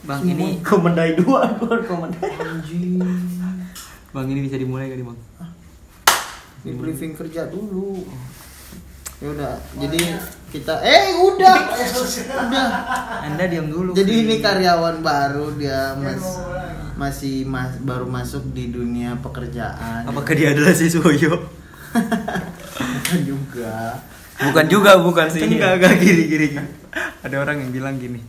Bang, ini komandai 2, gua komandai. anjing. Bang, ini bisa dimulai kali, Bang? Di briefing kerja dulu. Ya udah, jadi kita udah. Anda diam dulu. Jadi Kri. ini karyawan baru, dia masih baru masuk di dunia pekerjaan. Apakah dia adalah si Suyo? Bukan juga. Bukan sih. Enggak gini. Ada orang yang bilang gini.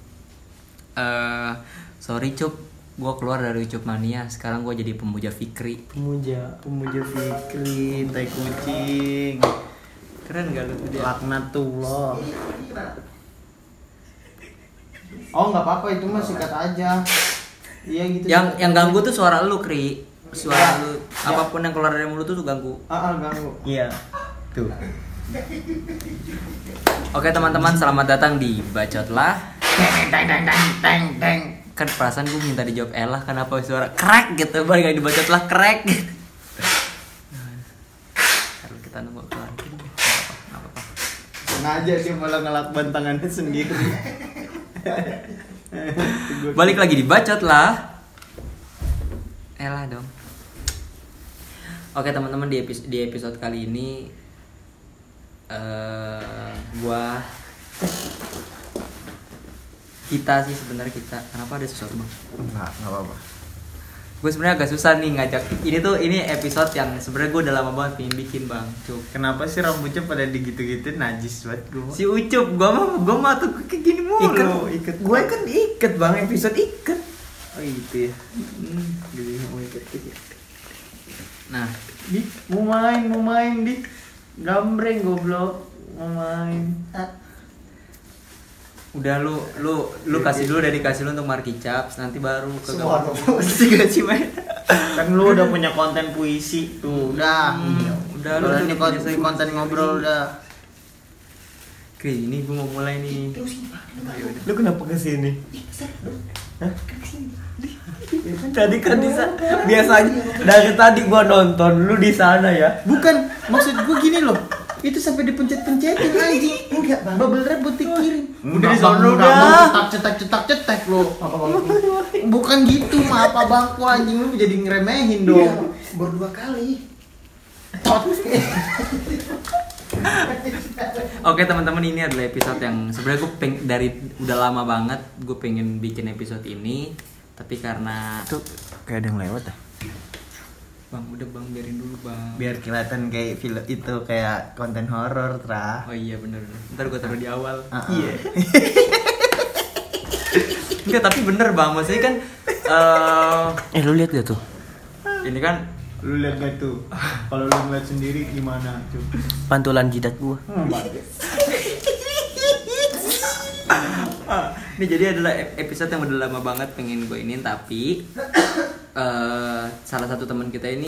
Sorry Cup, gue keluar dari Ucup Mania. Sekarang gue jadi pemuja Fikri. Pemuja Fikri, tai kucing. Keren gak lu tuh dia? Laknatullah. Oh nggak apa-apa, itu mah sikat aja. Iya gitu. Yang ganggu tuh suara lu, Kri. Suara lu, apapun yang keluar dari mulut tuh ganggu. Ganggu. Iya. Tuh. Oke teman-teman, selamat datang di Bacotlah. Teng. Kan perasaan gue minta dijawab Elah, kenapa suara crack gitu, balik lagi Bacotlah crack. Kalau kita nunggu keluar gitu, nggak apa-apa. Sengaja dia malah ngelakban tangannya sendiri. Balik lagi di Bacotlah. Elah dong. Oke teman-teman, di episode kali ini kita sih sebenarnya kenapa ada sesuatu bang? Enggak apa-apa. Gue sebenarnya agak susah nih ngajak ini episode yang sebenarnya gue udah lama banget pengen bikin bang. Cup. Kenapa sih rambutnya pada digitu-gitu najis banget gue? Si Ucup, gue mah tuh kayak gini mulu. Iket. Gue kan iket bang, episode iket. Oh gitu ya. Jadi mau iket. Nah, Mau main di gambreng goblok, mau main. udah lu kasih dulu dedikasi lu untuk Marky Chaps, nanti baru ke Semua Pasti gak sih main. Kan lu udah punya konten puisi tuh, udah. Udah lu Kalau ini punya saya konten ngobrol udah. Oke, ini gue mau mulai nih. Lu kenapa kesini? Hah? Tadi kan di sana. Biasanya dari tadi gua nonton lu di sana ya. Bukan, maksud gue gini loh. Itu sampai dipencet-pencetin anjing. Enggak, Bang. Bubble wrap buat dikirim. Udah di sono udah. Cetak lo. Bukan gitu, mah apa bangku anjing lu jadi ngeremehin dong. Baru 2 kali. Oke teman-teman, ini adalah episode yang sebenarnya gue dari udah lama banget gue pengen bikin episode ini, tapi karena Tuh kayak ada yang lewat dah. bang udah bang biarin dulu bang. Biar kelihatan kayak film itu, kayak konten horor tra. Oh iya bener, ntar gue taruh di awal. Iya. Enggak, tapi bener bang, maksudnya kan Lu lihat gak tuh? ini kan Lu lihat gak tuh? Kalau lu ngeliat sendiri gimana tuh? Pantulan jidat gua. ini jadi adalah episode yang udah lama banget pengen gue iniin, tapi salah satu teman kita ini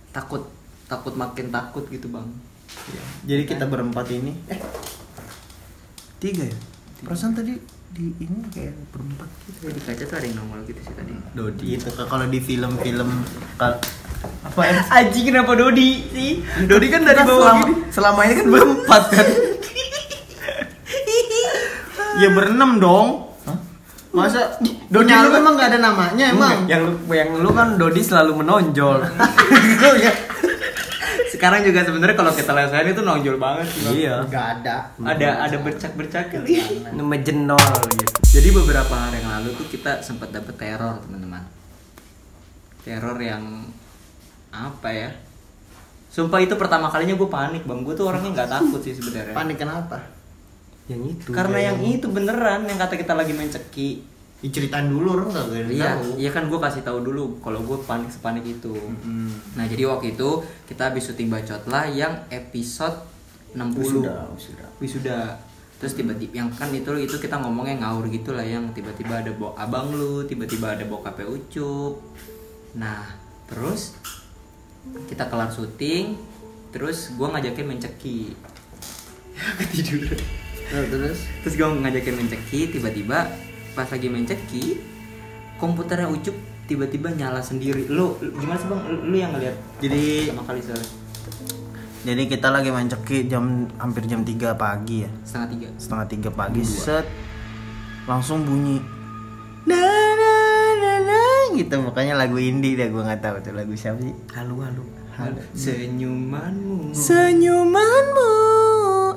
takut makin takut gitu bang. Jadi kita berempat ini 3 ya? Perasaan tadi di ini kayak berempat gitu. Di kaca tuh ada yang nongol gitu sih tadi. Dodi itu kalau di film-film apa ya? Anjing, kenapa Dodi sih? Dodi kan dari bawah gini. Selama ini kan berempat kan. Ya berenam dong. Hah? Masa Dodi lu emang gak ada namanya emang? Yang lu kan Dodi selalu menonjol. Sekarang juga sebenarnya kalau kita lesain itu nonjol banget sih bang. Iya. Gak ada. Ada bercak kali. Mejenol gitu. Jadi beberapa hari yang lalu tuh kita sempat dapet teror teman-teman. Teror yang apa ya? Sumpah itu pertama kalinya gue panik bang. Gue tuh orangnya nggak takut sih sebenarnya. Panik kenapa? Yang itu. Karena yang itu beneran yang kata kita lagi main ceki. Diceritain dulu orang nggak ada Iya, tahu. iya kan gue kasih tahu dulu kalau gue panik sepanik itu. Nah jadi waktu itu kita habis syuting Bacotlah yang episode 60 wisuda. Terus tiba-tiba yang kan itu kita ngomongnya ngawur gitu lah, yang tiba-tiba ada abang lu, tiba-tiba ada bokapnya Ucup. Nah terus kita kelar syuting, terus gue ngajakin main ceki. Ketiduran. Terus gue ngajakin main ceki, tiba-tiba pas lagi main ceki komputernya Ucup tiba-tiba nyala sendiri. Lu gimana sih bang? Lu yang ngeliat Jadi sama kali soalnya. Jadi kita lagi main ceki hampir jam 3 pagi ya. Setengah 3 Setengah 3 pagi set langsung bunyi. Nah, gitu, pokoknya lagu indie deh, gue nggak tahu tuh lagu siapa sih. Halu. Senyumanmu. Senyumanmu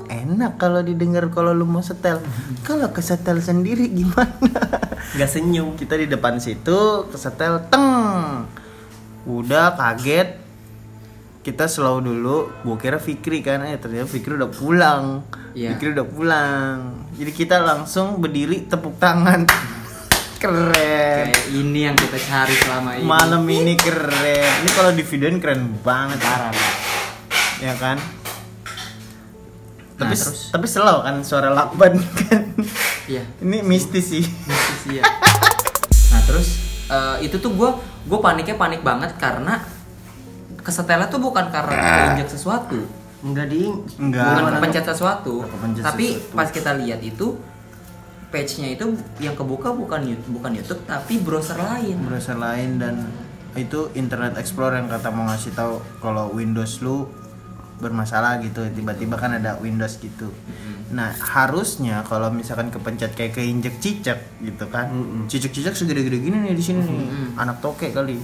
enak kalau didengar kalau lu mau setel. Kalau kesetel sendiri gimana? Nggak senyum. Kita di depan situ kesetel teng. Udah kaget. Kita slow dulu. Gua kira Fikri kan, ternyata Fikri udah pulang. Iya. Fikri udah pulang. Jadi kita langsung berdiri tepuk tangan. Keren. Kayak ini yang kita cari selama ini. Malam ini keren. Ini kalau di videoin keren banget. Parah. Ya kan? Nah, Tapi slow kan suara lakban kan. Iya. Ini mistis sih. Mistis ya. Nah terus itu tuh gue panik banget karena kesetelnya tuh bukan karena keinjak sesuatu, Enggak. bukan kepencet sesuatu, Kepencet tapi sesuatu. pas kita lihat itu page-nya itu yang kebuka bukan YouTube tapi browser lain. Dan itu Internet Explorer yang kata mau ngasih tahu kalau Windows lu bermasalah gitu, tiba-tiba kan ada Windows gitu. Nah harusnya kalau misalkan kepencet kayak keinjek cicak gitu kan, cicak segede-gede gini nih di sini nih, anak toke kali.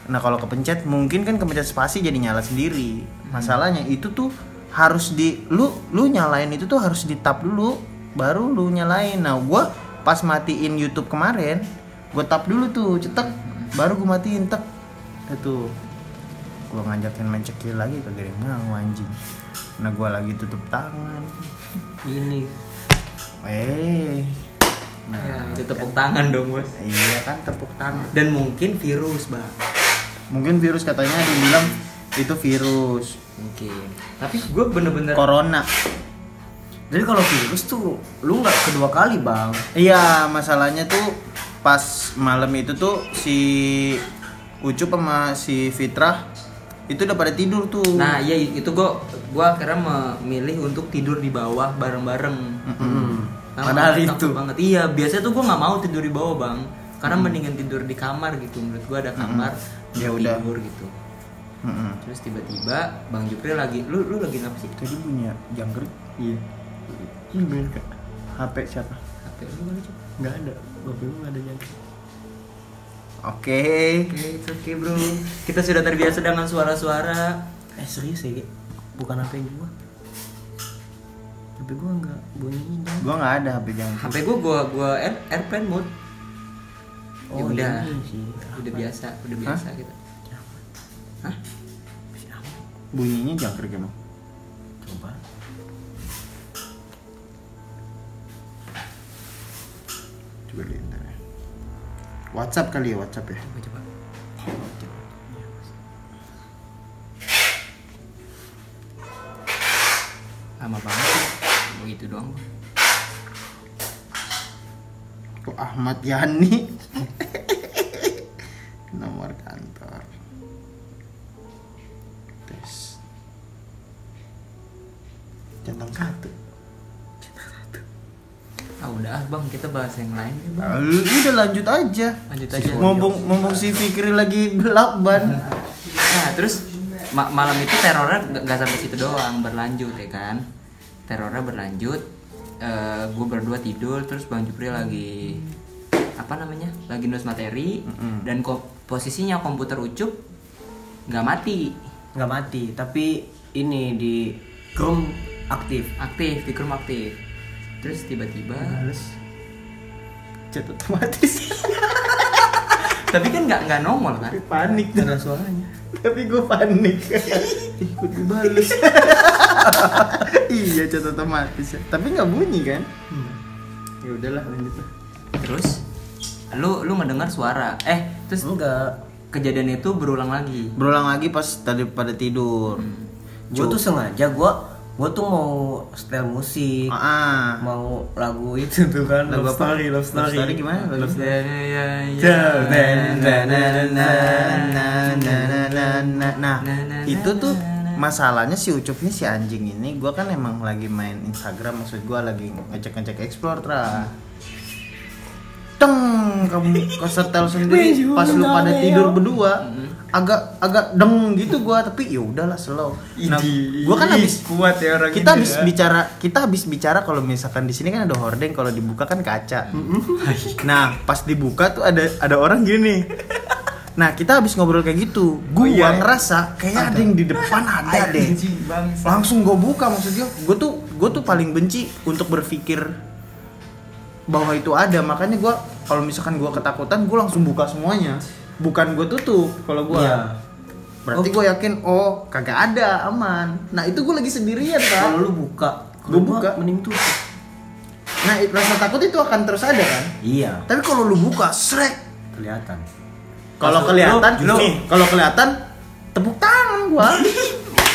Nah kalau kepencet mungkin kan kepencet spasi jadi nyala sendiri. Masalahnya itu tuh harus lu nyalain itu tuh harus di tap dulu baru lu nyalain. Nah gua pas matiin YouTube kemarin gua tap dulu tuh cetek baru gua matiin tek itu. Gua ngajakin main cekil lagi kagak mau anjing. Nah gua lagi tutup tangan. Ini. Nah, Ya, itu tepuk tangan dong bos. iya kan tepuk tangan. Dan mungkin virus bang. Mungkin virus katanya dibilang itu virus. Mungkin. Tapi gue bener-bener. Corona. Jadi kalau virus tuh lu nggak kedua kali bang. Iya, masalahnya tuh pas malam itu tuh si Ucup sama si Fitrah itu udah pada tidur tuh. Nah iya itu gue akhirnya memilih untuk tidur di bawah bareng-bareng. Nah, Padahal takut itu banget. Iya biasanya tuh gue nggak mau tidur di bawah bang, karena mendingan tidur di kamar gitu. Menurut gue ada kamar Ya buat udah. tidur gitu. Terus tiba-tiba Bang Jupri lagi lu lagi ngapa sih? Tadi punya jangkrik. Iya. Lu main ke HP siapa? HP lu kali Cup? Nggak ada. Bapak lu nggak ada yang. Oke. Oke bro, kita sudah terbiasa dengan suara-suara. Serius ya? Bukan HP gua. HP gua nggak bunyiin. Gua nggak ada HP jangkrik. HP gua airplane mode. Ya Oh, udah, ini sih. udah biasa gitu. Hah? Bunyinya jangkrik emang. Coba. Coba lihat ntar ya. WhatsApp kali ya, WhatsApp ya. Coba. Lama banget sih. Begitu doang. Kok Ahmad Yani. Nomor kantor. Tes. Centang satu. Ah udah bang, kita bahas yang lain ya bang. Udah lanjut aja. Lanjut aja. Ngomong si Fikri lagi belak ban. Nah terus malam itu terornya nggak sampai situ doang, berlanjut ya kan. Terornya berlanjut. Gue berdua tidur, terus Bang Jupri lagi apa namanya? Lagi nulis materi. Dan posisinya komputer Ucup nggak mati. Nggak mati, tapi ini di Chrome aktif. Aktif di Chrome aktif. Terus tiba-tiba Chat otomatis. tapi kan nggak nongol kan. Panik Ada suaranya. Tapi gue panik. Ikut dibales. Iya chat otomatis ya. Tapi nggak bunyi kan? Ya udahlah lanjut lah. Terus lu ngedengar suara. Terus Enggak. kejadian itu berulang lagi. Berulang lagi pas tadi pada tidur. Gue tuh sengaja gue tuh mau setel musik. Mau lagu itu tuh kan. Lagu apa? Love Story gimana? Love Story. Nah, itu tuh masalahnya si Ucup nih, si anjing ini, gue kan emang lagi main Instagram, maksud gue lagi ngecek explore tra. Teng, kamu kesetel sendiri pas lu pada tidur berdua. Agak deng gitu gue, tapi ya udahlah slow. Nah, gue kan habis kuat ya orang kita habis bicara kalau misalkan di sini kan ada hordeng, kalau dibuka kan kaca. Nah pas dibuka tuh ada orang gini. Nah kita habis ngobrol kayak gitu, gua ngerasa kayak ada yang di depan ada deh. Langsung gue buka, maksudnya gue tuh paling benci untuk berpikir bahwa itu ada. Makanya gue kalau misalkan gue ketakutan, gue langsung buka semuanya. Bukan gue tutup kalau gue. Berarti gue yakin kagak ada, aman. Nah itu gue lagi sendirian kan. Kalau lu buka, gue buka mending tutup. Nah rasa takut itu akan terus ada kan. Iya. Tapi kalau lu buka, srek Kelihatan. Kalau kelihatan tepuk tangan gua.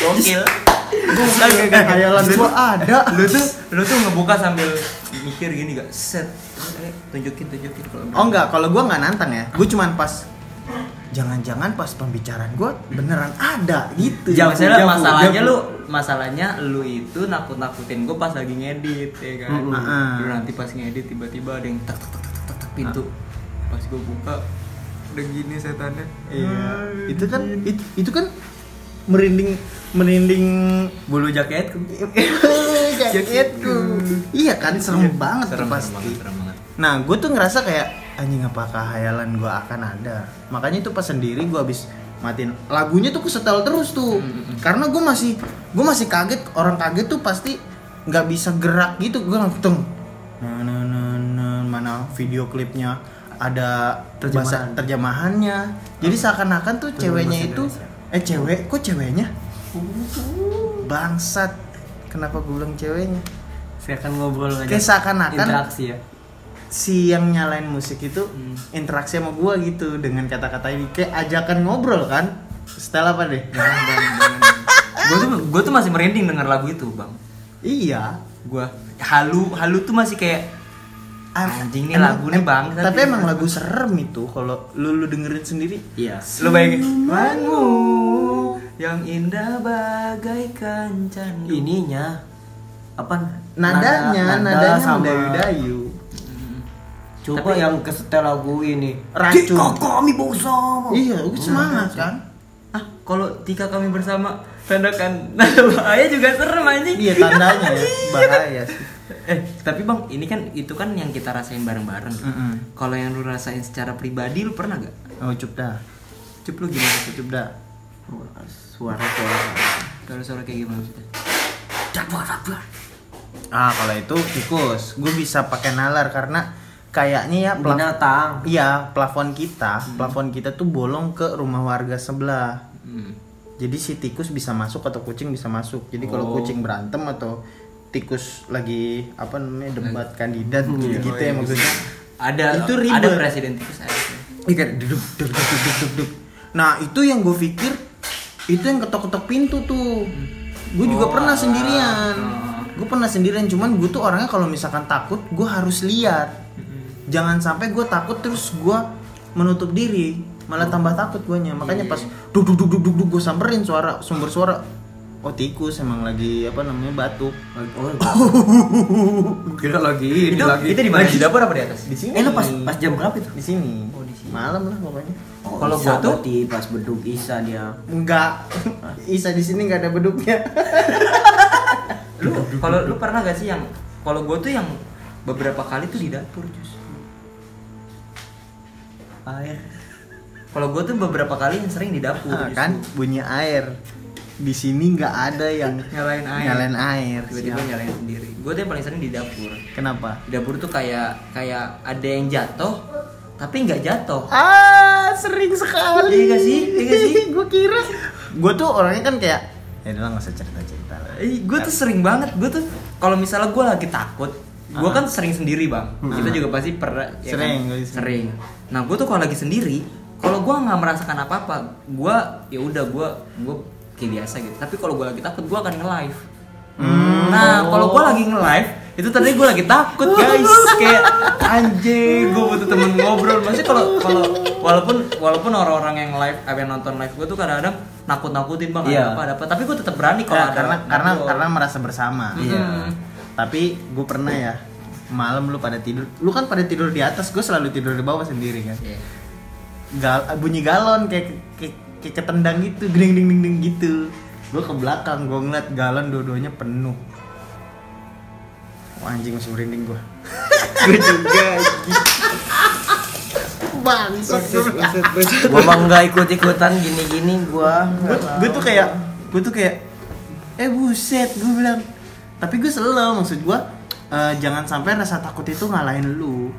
Gokil. Bukan gak khayalan gua ada. Lu tuh ngebuka sambil mikir gini gak? Set. Tunjukin kalau. Kalau gua nggak nantang ya. Gua cuman pas jangan-jangan pas pembicaraan gua beneran ada gitu. Masalahnya lu itu nakut-nakutin gua pas lagi ngedit ya kan. Lu nanti pas ngedit tiba-tiba ada yang tak pintu. Pas gua buka udah gini setannya. Iya. Itu kan merinding bulu jaketku. Jaketku. Iya kan serem banget serem pasti. banget. Nah, gue tuh ngerasa kayak anjing apakah khayalan gue akan ada. Makanya itu pas sendiri gue habis matiin lagunya tuh kesetel terus tuh. Karena gue masih kaget, orang kaget tuh pasti nggak bisa gerak gitu. Gue langsung mana video klipnya ada terjemahannya. Jadi seakan-akan tuh ceweknya itu ceweknya bangsat. Kenapa gue bilang ceweknya? Saya akan ngobrol aja. Kayak seakan-akan interaksi ya. Si yang nyalain musik itu interaksi sama gue gitu dengan kata-kata ini kayak ajakan ngobrol kan. Setelah apa deh? Gue tuh masih merinding denger lagu itu, Bang. Iya, Gue halu tuh masih kayak anjing nih lagu nih bang. Tapi emang lagu serem itu kalau lu dengerin sendiri. Iya. Lu bayangin Manmu yang indah bagaikan candu. Ininya apa? Nadanya sama mendayu-dayu. Coba yang kesetel lagu ini. Racun. Jika kami bersama. Iya, semangat kan? Kalau jika kami bersama tandakan nada bahaya juga serem anjing. Iya tandanya ya bahaya sih. Tapi bang, ini kan itu kan yang kita rasain bareng-bareng. Kalau yang lu rasain secara pribadi, lu pernah gak? Oh cup dah. Cup lu gimana? Cup dah. Suara. Suara kayak gimana maksudnya? Kalau itu tikus, gue bisa pakai nalar karena kayaknya ya binatang. Iya, plafon kita tuh bolong ke rumah warga sebelah. Jadi si tikus bisa masuk atau kucing bisa masuk. Jadi kalau kucing berantem atau tikus lagi debat kandidat gitu ya maksudnya. Itu ribet. Ada presiden tikus aja. Iya duduk. Nah itu yang gue pikir itu yang ketok-ketok pintu tuh. Gue juga pernah sendirian. Gue pernah sendirian, cuman gue tuh orangnya kalau misalkan takut gue harus lihat. Jangan sampai gue takut terus gue menutup diri, malah tambah takut guanya. Makanya pas duk gue samperin sumber suara. Oh tikus emang lagi batuk. Kira lagi itu di mana? Di dapur apa di atas? Di sini. Lu pas jam berapa itu? Di sini. Oh, di sini. Malam lah pokoknya. Kalau gua tuh pas beduk Isa dia. Enggak. Isa di sini enggak ada beduknya. Lu pernah gak sih yang kalau gua tuh yang beberapa kali tuh di dapur justru. Air. Kalau gua tuh beberapa kali yang sering di dapur. Kan bunyi air. Di sini nggak ada yang nyalain air. Tiba-tiba nyalain sendiri. Gue tuh yang paling sering di dapur. Kenapa? Di dapur tuh kayak ada yang jatuh, tapi nggak jatuh. Sering sekali. Iya gak sih? Gue kira. Gue tuh orangnya kan kayak, ya udah nggak usah cerita lah. Gue tuh sering banget. Gue tuh kalau misalnya gue lagi takut, gue kan sering sendiri bang. Kita juga pasti pernah. Ya sering. Nah gue tuh kalau lagi sendiri, kalau gue nggak merasakan apa-apa, gue ya udah gue kayak biasa gitu. Tapi kalau gue lagi takut, gue akan nge-live. Nah, kalau gue lagi nge-live, itu tadi gue lagi takut guys. Kayak anjing, gue butuh temen ngobrol. Maksudnya kalau walaupun orang-orang yang live, nonton live gue tuh kadang-kadang nakut-nakutin bang, ada apa. Tapi gue tetap berani kalau karena merasa bersama. Iya. Tapi gue pernah ya malam lu pada tidur. Lu kan pada tidur di atas, gue selalu tidur di bawah sendiri kan. Bunyi galon kayak ketendang gitu, ding gitu. Gue ke belakang, gue ngeliat galon dua-duanya penuh. Wah anjing masih merinding gue. Gue juga anjing. bangsat. Gua mah nggak ikut-ikutan gini-gini gua. Gue tuh kayak buset, gue bilang. Tapi gue slow, maksud gue jangan sampai rasa takut itu ngalahin lu.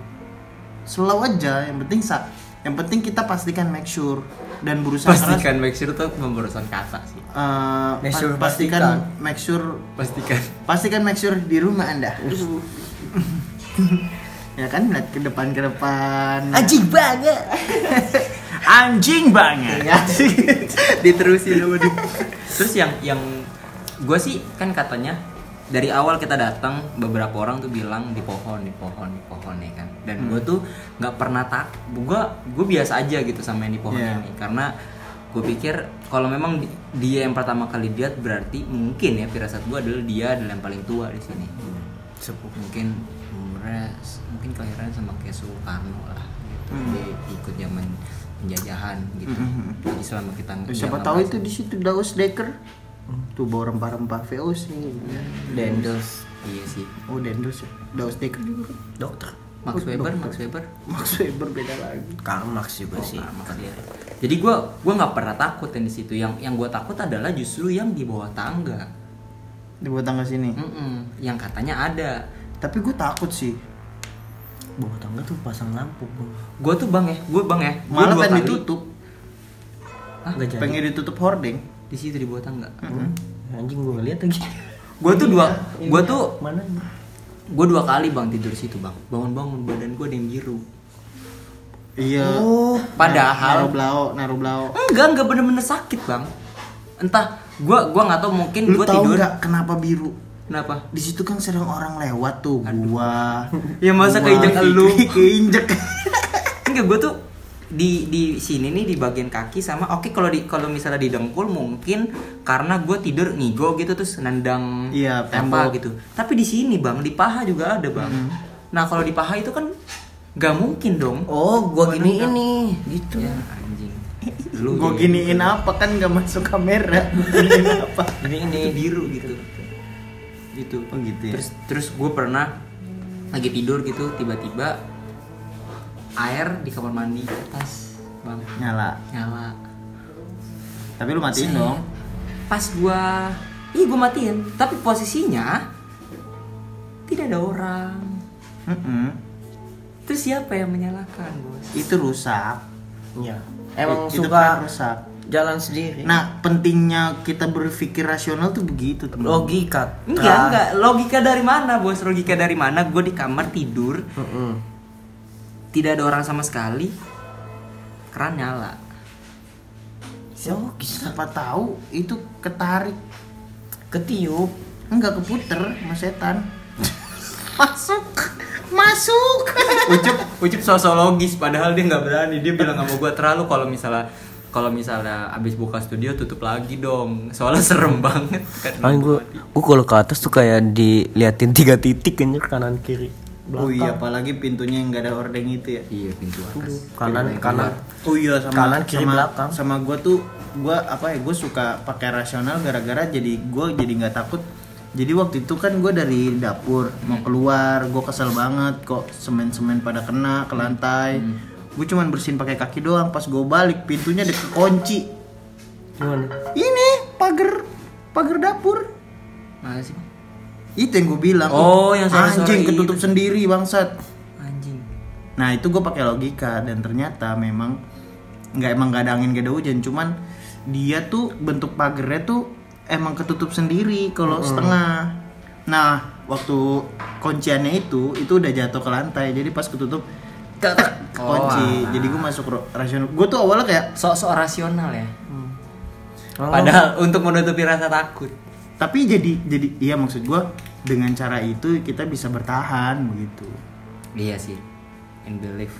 Slow aja, yang penting kita pastikan make sure dan berusaha Pastikan make sure tuh pembarusan kata sih. pastikan make sure make sure di rumah Anda. Ya kan, lihat ke depan. Anjing banget. Anjing banget. Diterusin dulu. Terus yang gue sih kan katanya dari awal kita datang beberapa orang tuh bilang di pohon ya kan. Dan gue tuh nggak pernah gue biasa aja gitu sama yang di pohon ini, karena gue pikir kalau memang dia yang pertama kali lihat berarti mungkin ya firasat gue adalah dia adalah yang paling tua di sini. Sepuh mungkin umurnya mungkin kelahiran sama kayak Soekarno lah gitu. Dia ikut zaman penjajahan gitu. Jadi selama kita siapa tahu itu di situ Daus Dekker. Tuh bawa rempah-rempah VOC Dendels. Iya sih. Oh Dendels ya. Daus Dekker juga kan. Dokter. Max Weber beda lagi. Karl Marx juga sih. Jadi gue nggak pernah takut yang di situ. Yang gue takut adalah justru yang di bawah tangga. Di bawah tangga sini. Yang katanya ada. Tapi gue takut sih. Bawah tangga tuh pasang lampu, Bang. Gue bang ya. Malah gua 2 pengen kali ditutup. Enggak jadi. Pengen ditutup hordeng. di situ di bawah tangga. Anjing gua ngeliat lagi. Gue 2 kali bang tidur situ bang. Bangun badan gue ada yang biru. Iya. Padahal naruh blau. enggak bener-bener sakit bang. Entah gua nggak tahu, mungkin Lu gue tahu tidur. nggak kenapa biru? Kenapa? Di situ kan sering orang lewat tuh. Gua. Ya masa keinjek elu. Keinjek. Enggak, gue tuh di sini nih di bagian kaki sama kalau misalnya di dengkul mungkin karena gue tidur ngigo gitu terus nendang tembok gitu. Tapi di sini bang, di paha juga ada bang. Nah kalau di paha itu kan nggak mungkin dong. Oh, gua gini ini gitu. Ya anjing. Gua giniin apa kan nggak masuk kamera. Giniin apa? Ini biru gitu. Gitu. Oh gitu ya. Terus gue pernah lagi tidur gitu tiba-tiba air di kamar mandi atas bang Nyala. Tapi lu matiin dong. Pas gue matiin, tapi posisinya tidak ada orang. Terus siapa yang menyalakan bos? Itu rusak. Iya. Emang Itu suka kan rusak. jalan sendiri. Nah, pentingnya kita berpikir rasional tuh begitu, teman. Logika. Enggak. Logika dari mana bos? Logika dari mana? Gue di kamar tidur, tidak ada orang sama sekali, keran nyala. Siapa tahu itu ketarik, Ketiup. enggak keputer sama setan. Masuk. Ucup sosiologis padahal dia nggak berani. Dia bilang sama gue terlalu kalau misalnya abis buka studio tutup lagi dong. Soalnya serem banget kan. Gua kalau ke atas tuh kayak diliatin 3 titik kan, kanan kiri. Oh iya, apalagi pintunya yang nggak ada hordeng itu ya. Iya, pintu atas. Kanan. Oh iya, sama Kanan, kiri, belakang. Sama gue suka pakai rasional gara-gara gue jadi nggak takut. Jadi waktu itu kan gue dari dapur mau keluar, gue kesel banget kok semen pada kena ke lantai. Gue cuman bersihin pakai kaki doang. Pas gue balik pintunya ada kekunci. Gimana? Ini pagar dapur. Mana sih? Itu yang gue bilang. Oh, yang sore-sore anjing itu. ketutup sendiri bangsat. Anjing. Nah itu gue pakai logika dan ternyata memang nggak ada angin nggak ada hujan, cuman dia tuh bentuk pagarnya tuh emang ketutup sendiri kalau setengah. Nah waktu kunciannya itu udah jatuh ke lantai, jadi pas ketutup kunci. Jadi gue masuk rasional. Gue tuh awalnya kayak sok rasional ya. Padahal untuk menutupi rasa takut. Tapi jadi iya, maksud gue dengan cara itu kita bisa bertahan begitu. Iya sih. In belief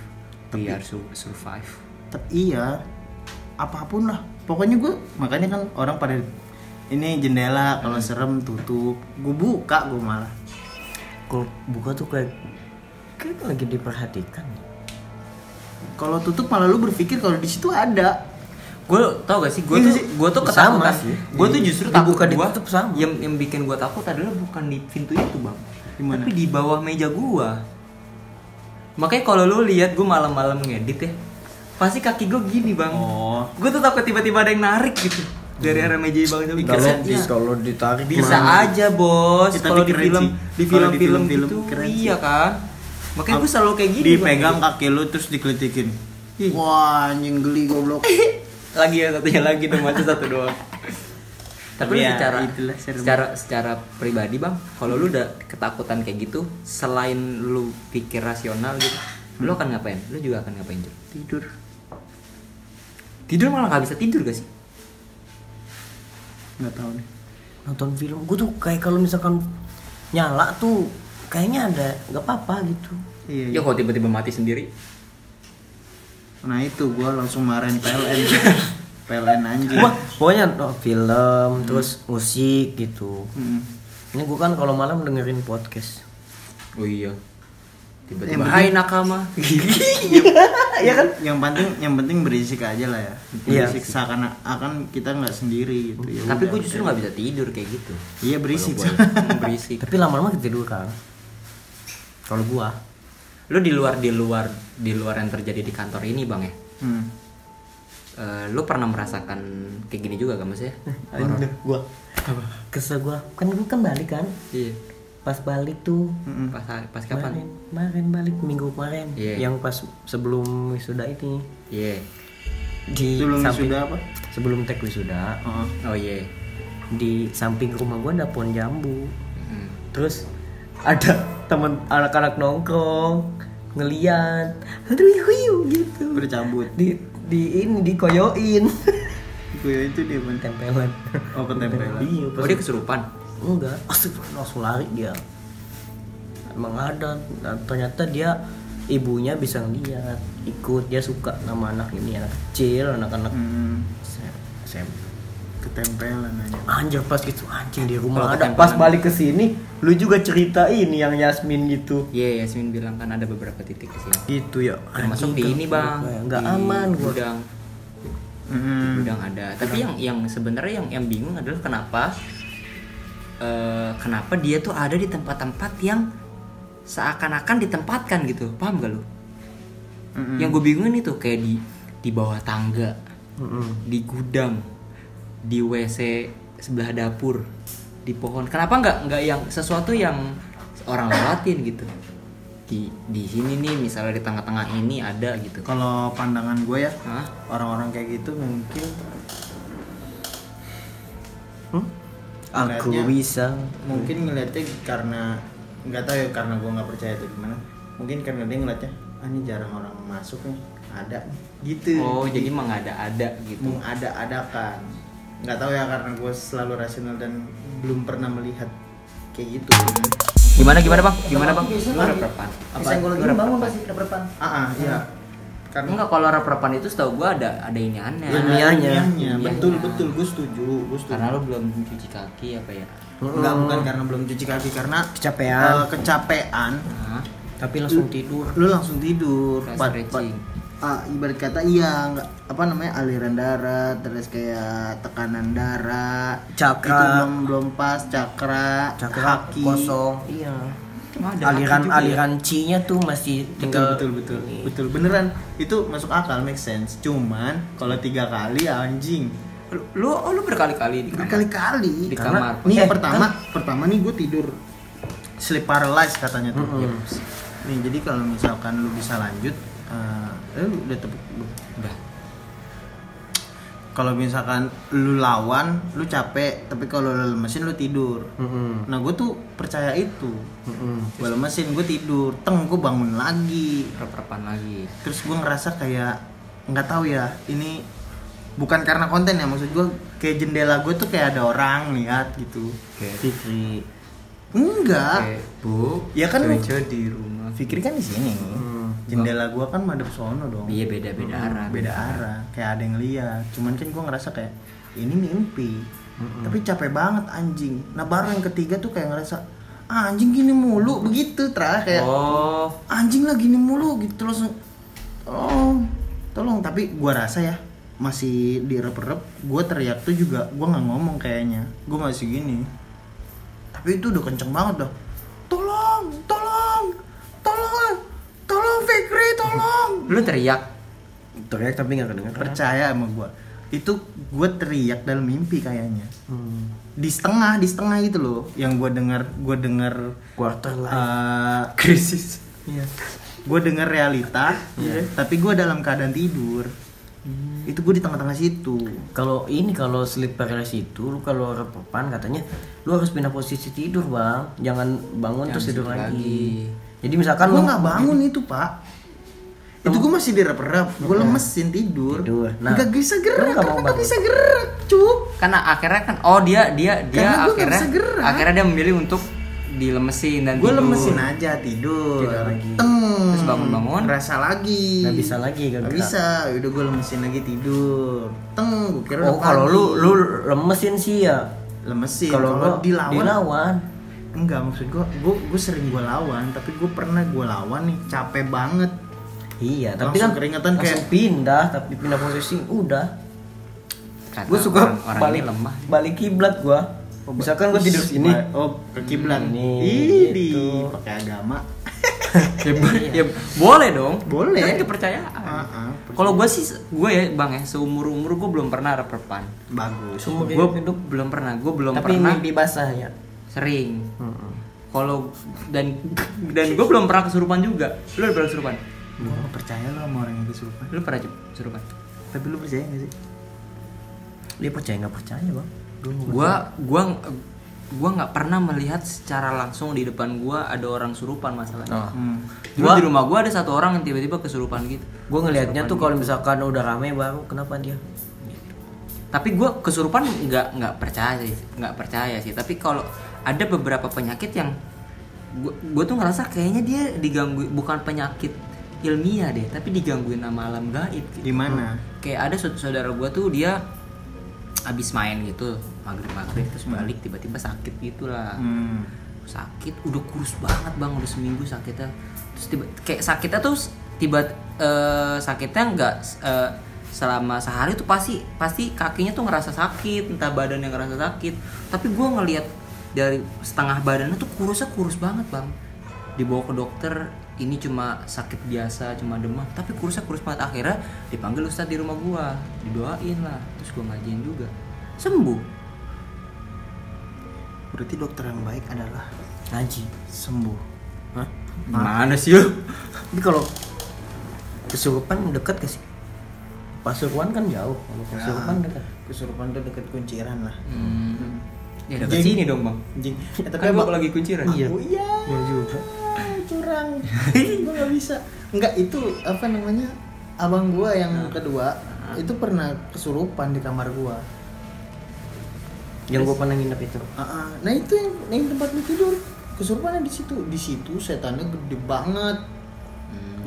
we are survive. Tapi iya, apapun lah. Pokoknya gue makanya kan orang pada ini jendela kalau serem tutup. Gue buka, gue malah. Kalau buka tuh kayak lagi diperhatikan. Kalau tutup malah lu berpikir kalau di situ ada. Gue tau gak sih, gue tuh Sama ketakutan sih. gue tuh justru takut Dibuka, gue ditutup sama. yang bikin gue takut adalah bukan di pintu itu bang. Dimana? Tapi di bawah meja gue. Makanya kalau lu lihat gue malam-malam ngedit ya, pasti kaki gue gini bang. Oh. Gue tuh takut tiba-tiba ada yang narik gitu dari arah meja bang Jabi. Kalau ditarik Bisa gimana? aja bos. Kita Kalau di keren film, sih. di Kalau di film-film film-film gitu, keren sih. iya kan. Makanya gue selalu kayak gini. Dipegang Bang. kaki lu terus dikelitikin. Ih. Wah, anjing geli goblok. Lagi ya satunya lagi tuh masih satu doang. Tapi Ya, secara itulah serem. secara pribadi bang, kalau lu udah ketakutan kayak gitu, selain lu pikir rasional gitu, lu akan ngapain? Lu juga akan ngapain Jul? Tidur. Tidur malah nggak bisa tidur gak sih? Nggak tahu nih. Nonton film gue tuh kayak kalau misalkan nyala tuh kayaknya ada nggak apa-apa gitu. Iya. Ya kalau tiba-tiba mati sendiri. Nah itu gua langsung marahin PLN. PLN anjing. Wah, pokoknya film terus musik gitu. Mm. Ini gue kan kalau malam dengerin podcast. Oh iya. Tiba-tiba Yang hai penting- nakama. Iya kan? Yang penting berisik aja lah ya. Iya. Berisik seakan-akan kita nggak sendiri gitu. Ya Tapi udah. gue justru nggak bisa tidur kayak gitu. Iya berisik. Kalau gua, berisik. Tapi lama-lama ketiduran. Kalau gua, Lu di luar yang terjadi di kantor ini bang ya. Hmm. Lu pernah merasakan kayak gini juga gak mas ya? gua. Kesel gua. Kan gua kan balik kan. Iya. Pas balik tuh Mm-mm. Pas kapan? Kemarin balik minggu kemarin. Iya. Yang pas sebelum wisuda ini. Iya. Di Sebelum samping- wisuda apa? Sebelum tek wisuda. Oh. Oh iya. Di samping rumah gua ada pohon jambu. Mm. Terus ada temen anak-anak nongkrong ngeliat, aduh yuhu gitu. Bercabut. Di ini dikoyoin. Gue itu dia bang. Tempelan. Oh ketempelan. Iya, Oh dia kesurupan. enggak. Astagfirullah, langsung lari dia. Emang ada. Nah, ternyata dia ibunya bisa ngeliat, ikut, dia suka sama anak ini, anak kecil, anak-anak SMP. Ketempelan aja. Anjir pas gitu anjing di rumah Kalau ada. ketempelan- Pas balik ke sini, lu juga cerita ini yang Yasmin gitu. Iya Yasmin bilang kan ada beberapa titik di sini. Gitu ya. Termasuk Anjing, di ini bang. Enggak Di aman gua. Gudang. Gudang ada. Tapi yang sebenarnya yang bingung adalah kenapa dia tuh ada di tempat-tempat yang seakan-akan ditempatkan gitu. Paham gak lu? Yang gue bingungin itu kayak di bawah tangga, di gudang, di WC sebelah dapur, di pohon. Kenapa nggak yang sesuatu yang orang lewatin gitu? Di sini nih misalnya di tengah-tengah ini ada gitu. Kalau pandangan gue ya, Hah? orang-orang kayak gitu mungkin Aku ngeliatnya- bisa. mungkin ngeliatnya karena nggak tahu ya, karena gue nggak percaya itu gimana. Mungkin karena dia ngeliatnya, ini jarang orang masuk nih, ada nih, gitu. Oh jadi mengada-ada gitu. Mengada-adakan. Nggak tahu ya, karena gue selalu rasional dan belum pernah melihat kayak gitu. Gimana bang? Lu rep-repan? Apa? Bisa gue lagi Lu bangun rep-repan? pasti rep-repan. Iya. Karena Enggak, kalau rep-repan itu setahu gua ada ini aneh. Ilmiahnya. betul, gue setuju. Karena lu belum cuci kaki apa ya? Enggak, bukan karena belum cuci kaki, karena Kecapean. kecapean. Hah? Tapi langsung tidur. Lu langsung tidur. Kayak stretching. Ibarat kata iya, nggak apa namanya, aliran darah, terus kayak tekanan darah, Cakra. itu belum pas, cakra haki kosong. Iya. Ada Aliran haki juga ya? aliran C-nya tuh masih tinggal betul beneran itu masuk akal, make sense. Cuman kalau 3 kali anjing, Lu berkali-kali di kamar. berkali-kali. Di Karena kamar. nih pertama nih gue tidur sleep paralysis katanya tuh. Nih jadi kalau misalkan lu bisa lanjut, lu udah tepuk Udah. kalau misalkan lu lawan, lu capek, tapi kalau lu lemesin lu tidur. Nah gue tuh percaya itu. Gue lemesin, gue tidur, gue bangun lagi. Rep-repan lagi. Terus gue ngerasa kayak nggak tahu ya, ini bukan karena konten ya, maksud gue kayak jendela gue tuh kayak ada orang lihat gitu. Kayak Fikri. Enggak, kayak Bu, Ya kan lu- Jojo di rumah. Fikri kan di sini. Jendela gue kan madep sono dong. Iya beda-beda arah. Beda arah, kayak ada yang lihat. Cuman kan gue ngerasa kayak ini mimpi. Tapi capek banget anjing. Nah baru yang ketiga tuh kayak ngerasa anjing gini mulu begitu, terakhir kayak Oh, anjing lah gini mulu gitu, langsung tolong. Tapi gue rasa ya masih direp-rep. Gue teriak tuh juga gue nggak ngomong kayaknya. Gue masih gini. Tapi itu udah kenceng banget dah. Tolong Fikri, tolong. lu teriak. Teriak tapi nggak kedengeran. Percaya sama gue. Itu gue teriak dalam mimpi kayaknya. Di setengah gitu loh. Yang gue dengar Quarter life krisis. Iya. Gue dengar realita, tapi gue dalam keadaan tidur. Itu gue di tengah-tengah situ. Kalau sleep paralysis itu, lu kalau repopan katanya lu harus pindah posisi tidur bang, jangan bangun terus tidur lagi. Jadi misalkan gue nggak bangun itu pak, itu gue masih direp-rep, gue lemesin tidur. Nah, nggak bisa gerak, cuk. Karena akhirnya kan akhirnya dia memilih untuk dilemesin dan gue lemesin aja tidur lagi. Terus bangun rasa lagi nggak bisa udah gue lemesin lagi tidur gue kira kalau lu lemesin sih ya lemesin kalau dilawan enggak, maksud gue sering gue lawan, tapi gue pernah gue lawan nih capek banget. Iya, tapi langsung kan keringetan kayak pindah posisi udah. Gue suka orang lemah balik kiblat gue. Misalkan gue tidur sini, ke kiblat nih, gitu. Pakai agama. ya boleh dong, boleh. Kan kepercayaan. Kalau gue ya bang seumur gue belum pernah repan. Bagus. Gue hidup belum pernah. Tapi mimpi basah ya. Sering. Kalau dan gue belum pernah kesurupan juga. Lu udah pernah kesurupan? Gue gak percaya lo sama orang yang kesurupan. Lu pernah kesurupan? Tapi lu percaya gak sih? Dia percaya nggak percaya bang? Gua nggak pernah melihat secara langsung di depan gua ada orang surupan masalahnya. Di rumah gua ada satu orang yang tiba-tiba kesurupan gitu. Gua ngelihatnya tuh kalau misalkan udah rame baru kenapa dia. Tapi gua kesurupan nggak percaya sih. Tapi kalau ada beberapa penyakit yang gua tuh ngerasa kayaknya dia diganggu, bukan penyakit ilmiah deh, tapi digangguin sama alam gaib. Gitu. Di mana? Kayak ada saudara gua tuh dia abis main gitu maghrib terus balik tiba-tiba sakit gitulah. Sakit udah kurus banget bang, udah seminggu sakitnya. Terus kayak sakitnya tuh sakitnya nggak selama sehari tuh pasti kakinya tuh ngerasa sakit, entah badannya ngerasa sakit. Tapi gue ngelihat dari setengah badannya tuh kurus banget bang. Dibawa ke dokter, ini cuma sakit biasa, cuma demam, tapi kurus banget. Akhirnya dipanggil ustadz di rumah gua, didoain lah, terus gua ngajiin juga, sembuh. Berarti dokter yang baik adalah ngaji sembuh. Hah? Mana sih lu? Tapi kalau kesurupan dekat gak sih? Pasuruan kan jauh, kalau kesurupan dekat. Kesurupan tuh dekat Kunciran lah. Ya dekat sini dong bang. Tapi kan gua lagi Kunciran. Iya juga. Curang. Gue gak bisa. Enggak, itu apa namanya, abang gue yang kedua itu pernah kesurupan di kamar gue. Yang gue pernah nginep itu. Nah itu yang tempat lu tidur, kesurupannya di situ setannya gede banget.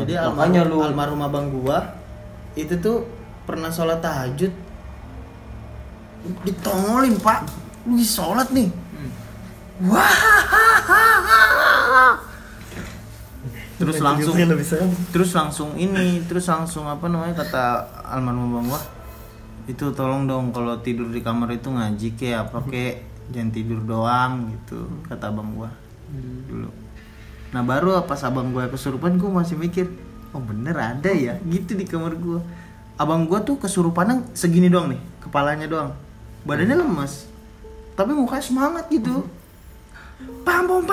Jadi almarhum abang gue itu tuh pernah sholat tahajud ditongolin, pak, lu sholat nih. Wah. Terus langsung apa namanya, kata almarhum bang gua, itu tolong dong kalau tidur di kamar itu ngaji kayak apa kayak, jangan tidur doang gitu, kata abang gua dulu. Nah baru pas abang gua kesurupan gua masih mikir, oh bener ada ya gitu di kamar gua. Abang gua tuh kesurupannya segini doang nih, kepalanya doang, badannya lemas tapi mukanya semangat gitu. Pampung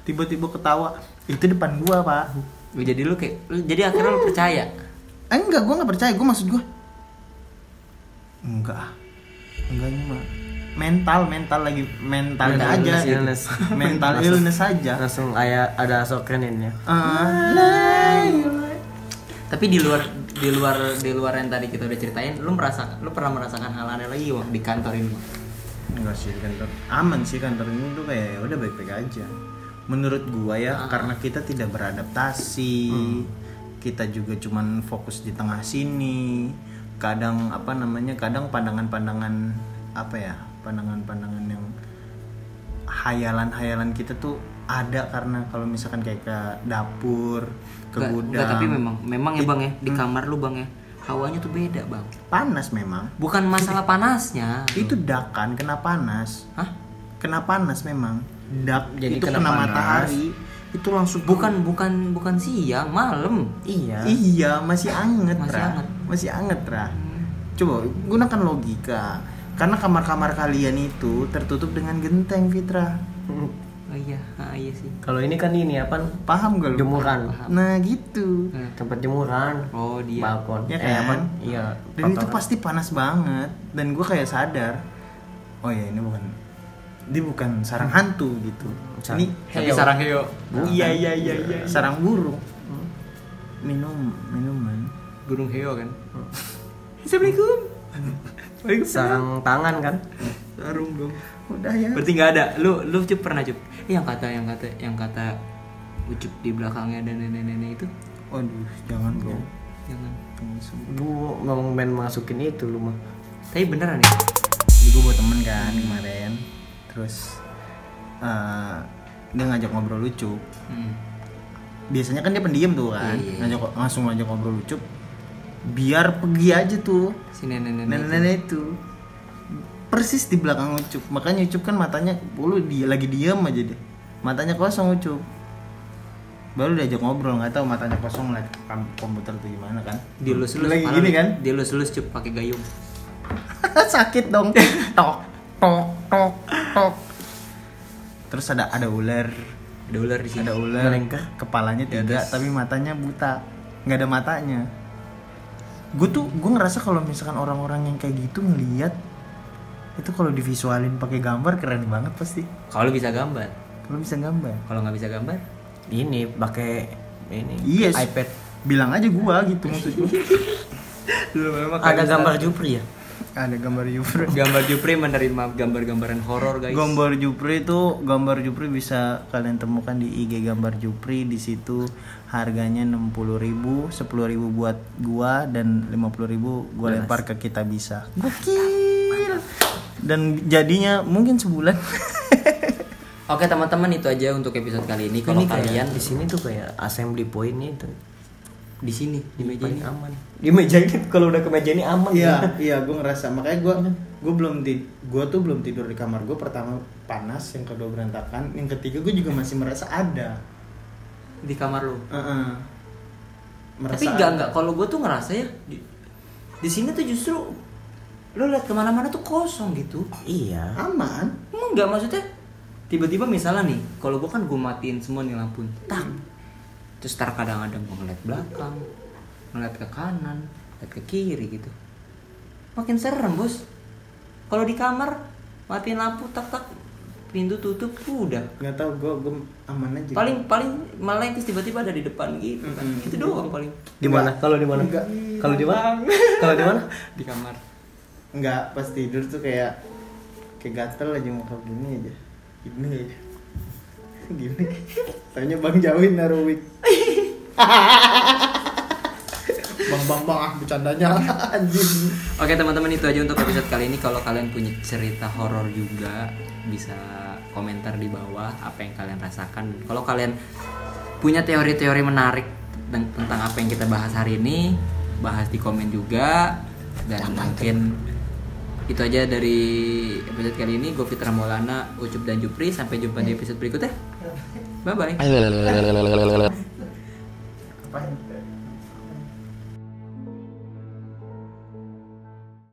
tiba-tiba ketawa, itu depan gua, pak. Jadi akhirnya lu percaya? Enggak, gua nggak percaya. Gua maksud gua enggak ini mah mental aja, illness. Mental illness aja. Langsung ada sokrenin ya. Tapi di luar yang tadi kita udah ceritain, lu pernah merasakan hal aneh lagi Bang, di kantor ini? Enggak sih, kantor aman sih, kantor ini tuh kayak udah baik-baik aja menurut gua ya. Karena kita tidak beradaptasi, kita juga cuman fokus di tengah sini. Kadang pandangan-pandangan yang hayalan kita tuh ada, karena kalau misalkan kayak ke dapur, ke gudang. Tapi memang ya Bang ya, di kamar lu Bang ya, hawanya tuh beda Bang. Panas memang. Bukan masalah panasnya. Itu dak kan kena panas. Hah? Kena panas memang. Dak jadi itu kena matahari. itu langsung bukan siang, malam. Iya, masih anget, masih anget. Coba gunakan logika, karena kamar-kamar kalian itu tertutup dengan genteng, Fitra. Oh iya sih. Kalau ini kan ini apa? Paham gak lu? Jemuran. Nah gitu. Tempat jemuran. Oh dia. Balkon. Ya kan? Iya. Dan itu pasti panas banget. Dan gue kayak sadar, oh ya ini bukan sarang hantu gitu. Ini Tapi sarang heo. Iya. Sarang burung. Minuman. Burung heo kan. Assalamualaikum. Sarang tangan kan? Sarung dong. Udah ya. Berarti nggak ada. Lu Cup pernah Cup? Yang kata Ucup di belakangnya ada nenek-nenek itu. Waduh, jangan bro. Jangan. Lu ngomong main masukin itu lu mah. Tapi beneran ya. Jadi gue buat temen kan kemarin. Terus dia ngajak ngobrol lucu. Biasanya kan dia pendiam tuh kan. Iya. Langsung ngajak ngobrol lucu. Biar pergi aja tuh Si nenek-nenek itu. Persis di belakang Ucup. Makanya Ucup kan matanya dia lagi diam aja deh. Matanya kosong Ucup. Baru diajak ngobrol, nggak tahu matanya kosong ngeliat komputer tuh gimana kan. Dilus-lus lagi gini kan. Dilus-lus Cup pakai gayung. Sakit dong. Tok. Terus ada ular. Ada ular di sini. Ada ular. Mereka Kepalanya 3 tapi matanya buta. Nggak ada matanya. Gue ngerasa kalau misalkan orang-orang yang kayak gitu ngelihat itu kalau divisualin pakai gambar keren banget pasti. Kalau bisa gambar. Kalau nggak bisa gambar, ini pakai ini yes. iPad. Bilang aja gua gitu maksud gua. Ada gambar Jupri ya? Ada gambar Jupri. Gambar Jupri menerima gambar-gambaran horor guys. Gambar Jupri bisa kalian temukan di IG gambar Jupri. Di situ harganya 60.000, 10.000 buat gua dan 50.000 gua lempar ke kita bisa. Gokil. Dan jadinya mungkin sebulan. Oke teman-teman, itu aja untuk episode kali ini. Kalau kalian di sini tuh kayak assembly point itu di sini di meja ini aman. Di meja ini kalau udah ke meja ini aman. Iya, gue ngerasa. Makanya gue belum tidur di kamar gue. Pertama panas, yang kedua berantakan, yang ketiga gue juga masih merasa ada di kamar lu. Merasa tapi enggak. Kalau gue tuh ngerasa ya di sini tuh justru lu lihat kemana-mana tuh kosong gitu. Iya. Aman. Emang enggak, maksudnya tiba-tiba misalnya nih, kalau gue kan gue matiin semua nih lampu, terus kadang-kadang gue ngeliat belakang, ngeliat ke kanan, ngeliat ke kiri gitu, makin serem bos. Kalau di kamar matiin lampu, tak pintu tutup, udah. Nggak tahu, gue aman aja. Paling malah terus tiba-tiba ada di depan gitu kan. Itu doang paling. Di mana? Kalau di mana? Kalau di mana? Kalau di mana? Di kamar. Enggak, pas tidur tuh kayak gatel aja muka gini aja. Gini. Tanya Bang Jawin naruh wig. Bang, bercandanya anjing. Oke teman-teman, itu aja untuk episode kali ini. Kalau kalian punya cerita horor juga bisa komentar di bawah apa yang kalian rasakan. Kalau kalian punya teori-teori menarik tentang apa yang kita bahas hari ini, bahas di komen juga. Dan mungkin itu aja dari episode kali ini. Gue Fitra Maulana, Ucup dan Jupri. Sampai jumpa di episode berikutnya. Bye bye.